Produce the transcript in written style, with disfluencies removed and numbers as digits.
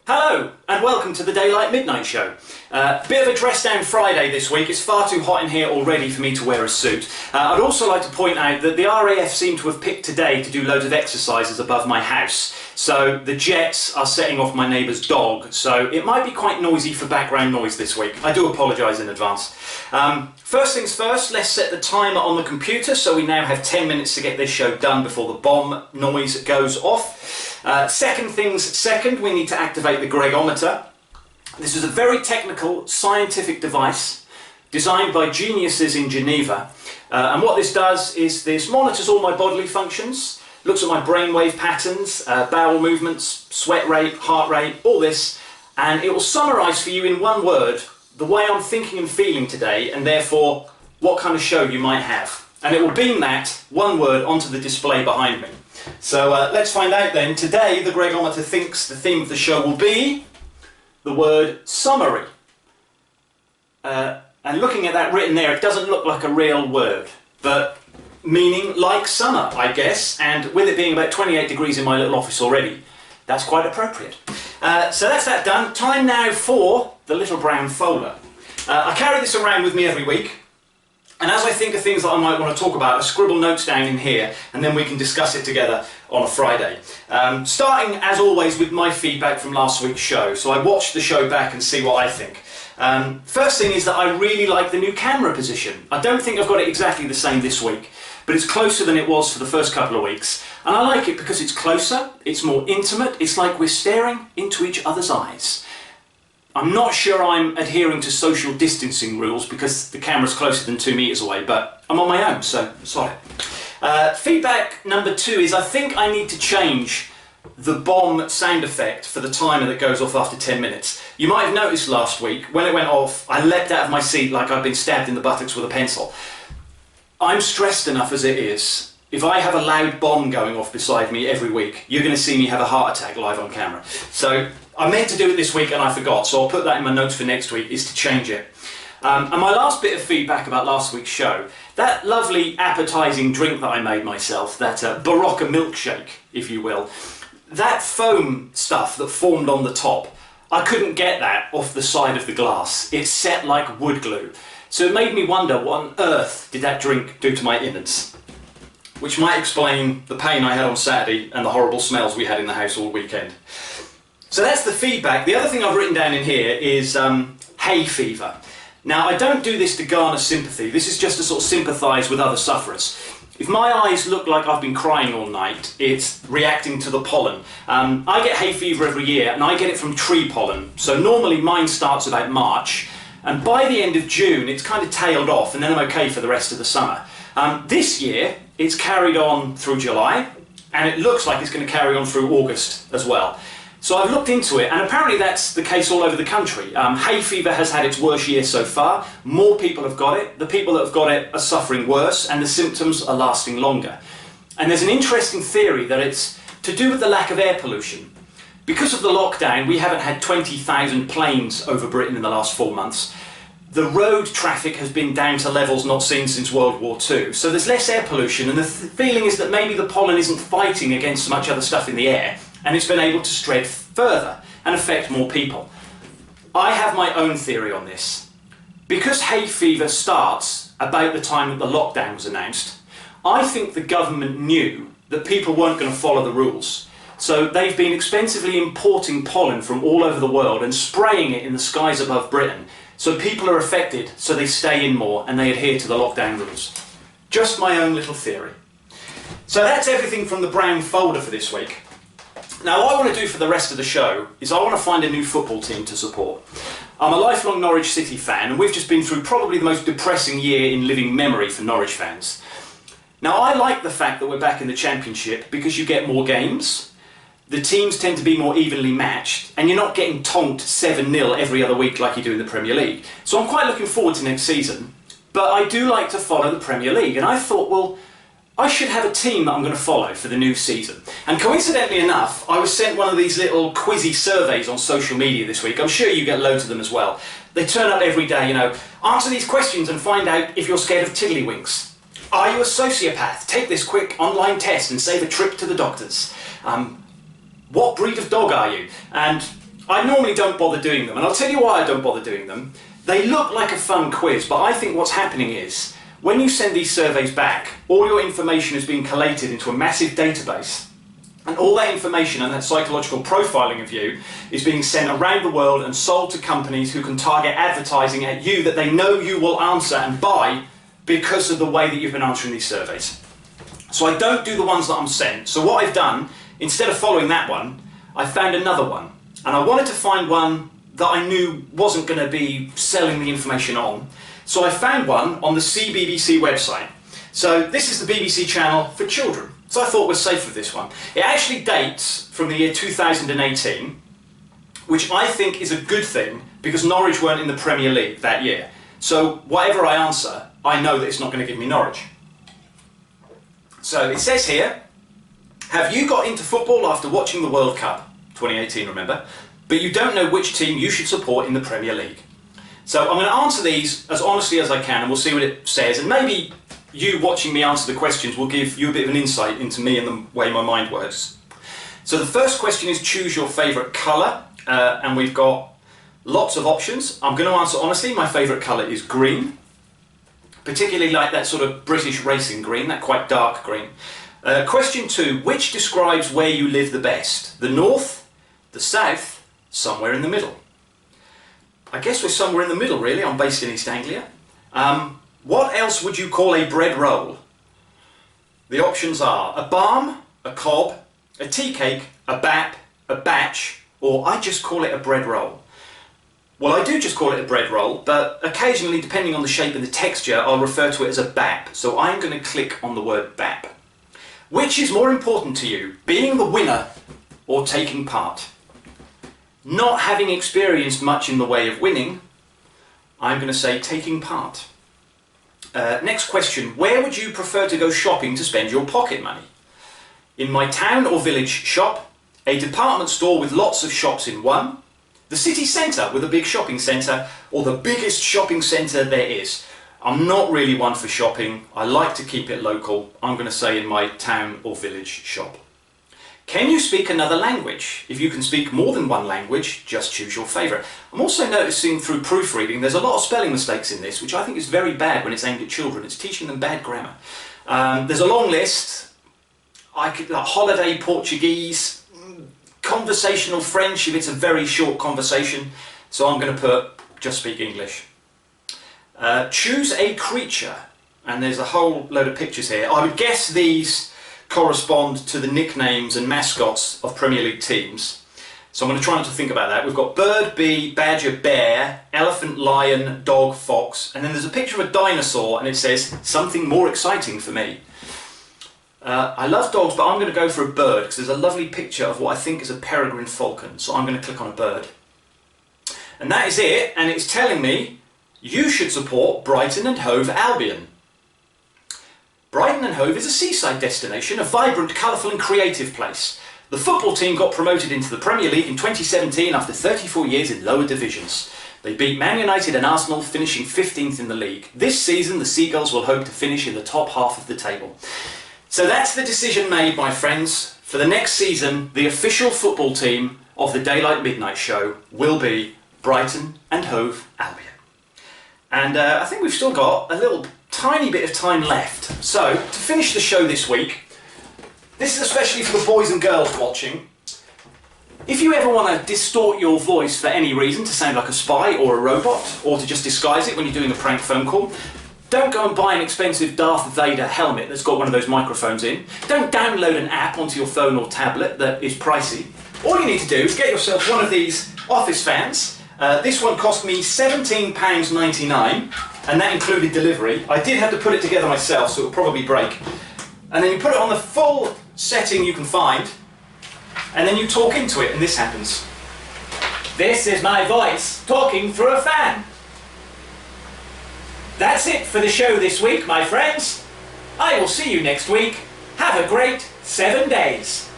Hello and welcome to the Daylight Midnight Show. Bit of a dress down Friday this week. It's far too hot in here already for me to wear a suit. I'd also like to point out that the RAF seem to have picked today to do loads of exercises above my house. So the jets are setting off my neighbour's dog, so it might be quite noisy for background noise this week. I do apologise in advance. First things first, let's set the timer on the computer so we now have 10 minutes to get this show done before the bomb noise goes off. Second things second, we need to activate the Gregometer. This is a very technical scientific device designed by geniuses in Geneva, and what this does is this monitors all my bodily functions, looks at my brainwave patterns, bowel movements, sweat rate, heart rate, all this, and it will summarise for you in one word the way I'm thinking and feeling today, and therefore what kind of show you might have. And it will beam that one word onto the display behind me. So let's find out then. Today the Gregometer thinks the theme of the show will be the word summary. And looking at that written there, it doesn't look like a real word, but meaning like summer, I guess, and with it being about 28 degrees in my little office already, that's quite appropriate. So that's that done. Time now for the little brown folder. I carry this around with me every week, and as I think of things that I might want to talk about, I scribble notes down in here, and then we can discuss it together on a Friday. Starting, as always, with my feedback from last week's show. So I watched the show back and see what I think. First thing is that I really like the new camera position. I don't think I've got it exactly the same this week, but it's closer than it was for the first couple of weeks. And I like it because it's closer, it's more intimate, it's like we're staring into each other's eyes. I'm not sure I'm adhering to social distancing rules because the camera's closer than 2 meters away, but I'm on my own, so sorry. Feedback number 2 is I think I need to change the bomb sound effect for the timer that goes off after 10 minutes. You might have noticed last week, when it went off, I leapt out of my seat like I'd been stabbed in the buttocks with a pencil. I'm stressed enough as it is. If I have a loud bomb going off beside me every week, you're going to see me have a heart attack live on camera. So I meant to do it this week and I forgot, so I'll put that in my notes for next week, is to change it. And my last bit of feedback about last week's show, that lovely appetising drink that I made myself, that Barocca milkshake, if you will, that foam stuff that formed on the top, I couldn't get that off the side of the glass. It's set like wood glue. So it made me wonder what on earth did that drink do to my innards? Which might explain the pain I had on Saturday and the horrible smells we had in the house all weekend. So that's the feedback. The other thing I've written down in here is hay fever. Now, I don't do this to garner sympathy. This is just to sort of sympathise with other sufferers. If my eyes look like I've been crying all night, it's reacting to the pollen. I get hay fever every year, and I get it from tree pollen. So normally mine starts about March, and by the end of June, it's kind of tailed off, and then I'm okay for the rest of the summer. This year, it's carried on through July, and it looks like it's going to carry on through August as well. So I've looked into it, and apparently that's the case all over the country. Hay fever has had its worst year so far. More people have got it. The people that have got it are suffering worse, and the symptoms are lasting longer. And there's an interesting theory that it's to do with the lack of air pollution. Because of the lockdown, we haven't had 20,000 planes over Britain in the last 4 months. The road traffic has been down to levels not seen since World War II. So there's less air pollution, and the feeling is that maybe the pollen isn't fighting against so much other stuff in the air, and it's been able to spread further and affect more people. I have my own theory on this. Because hay fever starts about the time that the lockdown was announced, I think the government knew that people weren't going to follow the rules. So they've been expensively importing pollen from all over the world and spraying it in the skies above Britain. So people are affected, so they stay in more and they adhere to the lockdown rules. Just my own little theory. So that's everything from the brown folder for this week. Now, what I want to do for the rest of the show is I want to find a new football team to support. I'm a lifelong Norwich City fan, and we've just been through probably the most depressing year in living memory for Norwich fans. Now, I like the fact that we're back in the Championship because you get more games, the teams tend to be more evenly matched, and you're not getting tonked 7-0 every other week like you do in the Premier League. So I'm quite looking forward to next season, but I do like to follow the Premier League, and I thought, well, I should have a team that I'm going to follow for the new season. And coincidentally enough, I was sent one of these little quizzy surveys on social media this week. I'm sure you get loads of them as well. They turn up every day, you know, answer these questions and find out if you're scared of tiddlywinks. Are you a sociopath? Take this quick online test and save a trip to the doctors. What breed of dog are you? And I normally don't bother doing them, and I'll tell you why I don't bother doing them. They look like a fun quiz, but I think what's happening is, when you send these surveys back, all your information is being collated into a massive database. And all that information and that psychological profiling of you is being sent around the world and sold to companies who can target advertising at you that they know you will answer and buy because of the way that you've been answering these surveys. So I don't do the ones that I'm sent. So what I've done, instead of following that one, I found another one. And I wanted to find one that I knew wasn't going to be selling the information on. So I found one on the CBBC website. So this is the BBC channel for children. So I thought we're safe with this one. It actually dates from the year 2018, which I think is a good thing because Norwich weren't in the Premier League that year. So whatever I answer, I know that it's not going to give me Norwich. So it says here, have you got into football after watching the World Cup, 2018 remember, but you don't know which team you should support in the Premier League? So I'm going to answer these as honestly as I can and we'll see what it says, and maybe you watching me answer the questions will give you a bit of an insight into me and the way my mind works. So the first question is choose your favourite colour, and we've got lots of options. I'm going to answer honestly, my favourite colour is green, particularly like that sort of British racing green, that quite dark green. Question 2, which describes where you live the best? The north, the south, somewhere in the middle? I guess we're somewhere in the middle really, I'm based in East Anglia. What else would you call a bread roll? The options are a barm, a cob, a tea cake, a bap, a batch, or I just call it a bread roll. Well, I do just call it a bread roll, but occasionally, depending on the shape and the texture, I'll refer to it as a bap. So I'm going to click on the word bap. Which is more important to you, being the winner or taking part? Not having experienced much in the way of winning, I'm going to say taking part. Next question, where would you prefer to go shopping to spend your pocket money? In my town or village shop, a department store with lots of shops in one, the city centre with a big shopping centre, or the biggest shopping centre there is. I'm not really one for shopping, I like to keep it local. I'm going to say in my town or village shop. Can you speak another language? If you can speak more than one language, just choose your favourite. I'm also noticing through proofreading there's a lot of spelling mistakes in this, which I think is very bad when it's aimed at children. It's teaching them bad grammar. There's a long list. Holiday Portuguese, conversational French if it's a very short conversation. So I'm going to put just speak English. Choose a creature, and there's a whole load of pictures here. I would guess these correspond to the nicknames and mascots of Premier League teams. So I'm going to try not to think about that. We've got bird, bee, badger, bear, elephant, lion, dog, fox, and then there's a picture of a dinosaur and it says something more exciting for me. I love dogs, but I'm going to go for a bird because there's a lovely picture of what I think is a peregrine falcon. So I'm going to click on a bird. And that is it, and it's telling me you should support Brighton and Hove Albion. Brighton and Hove is a seaside destination, a vibrant, colourful and creative place. The football team got promoted into the Premier League in 2017 after 34 years in lower divisions. They beat Man United and Arsenal, finishing 15th in the league. This season, the Seagulls will hope to finish in the top half of the table. So that's the decision made, my friends. For the next season, the official football team of the Daylight Midnight Show will be Brighton and Hove Albion. And I think we've still got a little tiny bit of time left. So, to finish the show this week, this is especially for the boys and girls watching. If you ever want to distort your voice for any reason, to sound like a spy or a robot, or to just disguise it when you're doing a prank phone call, don't go and buy an expensive Darth Vader helmet that's got one of those microphones in. Don't download an app onto your phone or tablet that is pricey. All you need to do is get yourself one of these office fans. This one cost me £17.99, and that included delivery. I did have to put it together myself, so it'll probably break. And then you put it on the full setting you can find, and then you talk into it, and this happens. This is my voice talking through a fan. That's it for the show this week, my friends. I will see you next week. Have a great 7 days.